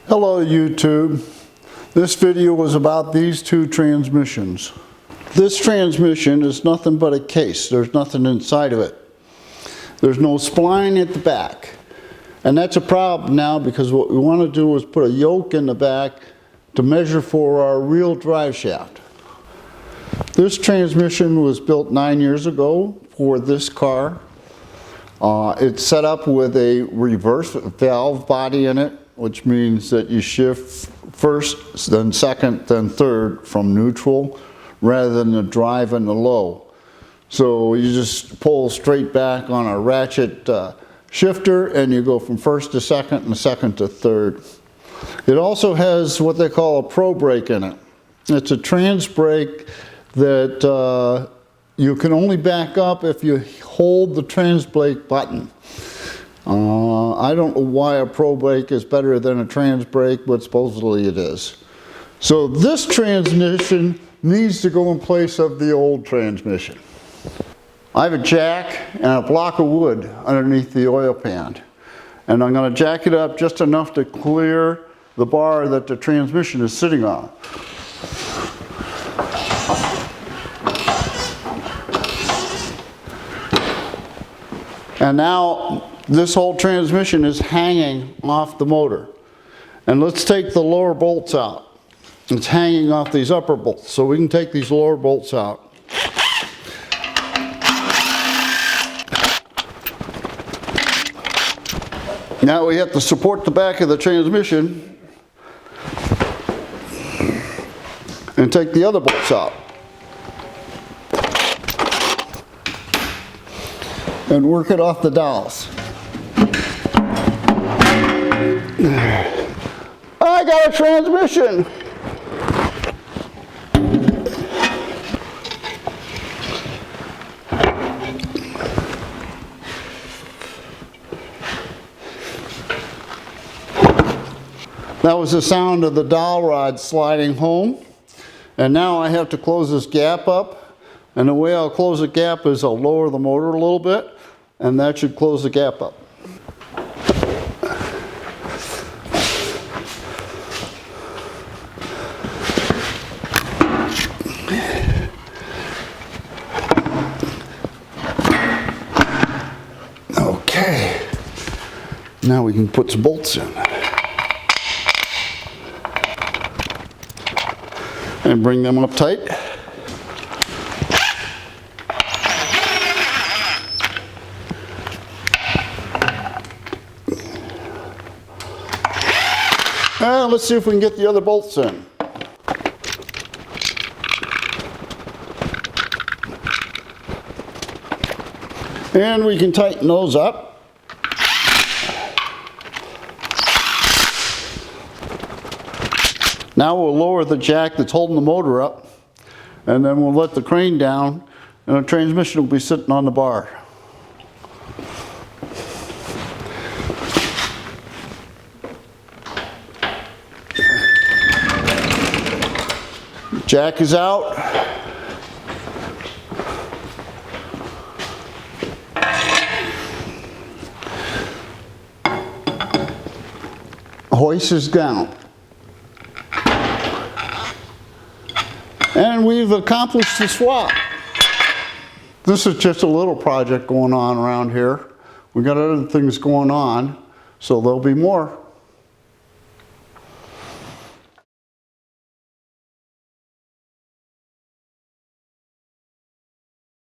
Hello YouTube. This video was about these two transmissions. This transmission is nothing but a case. There's nothing inside of it. There's no spline at the back. And that's a problem now because what we want to do is put a yoke in the back to measure for our real drive shaft. This transmission was built 9 years ago for this car. It's set up with a reverse valve body in it, which means that you shift first, then second, then third from neutral, rather than the drive and the low. So you just pull straight back on a ratchet shifter and you go from first to second and second to third. It also has what they call a pro brake in it. It's a trans brake that you can only back up if you hold the trans brake button. I don't know why a pro brake is better than a trans brake, but supposedly it is. So this transmission needs to go in place of the old transmission. I have a jack and a block of wood underneath the oil pan. And I'm going to jack it up just enough to clear the bar that the transmission is sitting on. And now this whole transmission is hanging off the motor. And let's take the lower bolts out. It's hanging off these upper bolts, so we can take these lower bolts out. Now we have to support the back of the transmission and take the other bolts out. And work it off the dowels. I got a transmission! That was the sound of the dowel rod sliding home. And now I have to close this gap up. And the way I'll close the gap is I'll lower the motor a little bit, and that should close the gap up. Okay, now we can put some bolts in and bring them up tight. Let's see if we can get the other bolts in. And we can tighten those up. Now we'll lower the jack that's holding the motor up, and then we'll let the crane down, and the transmission will be sitting on the bar. Jack is out. Hoist is down. And we've accomplished the swap. This is just a little project going on around here. We got other things going on, so there'll be more.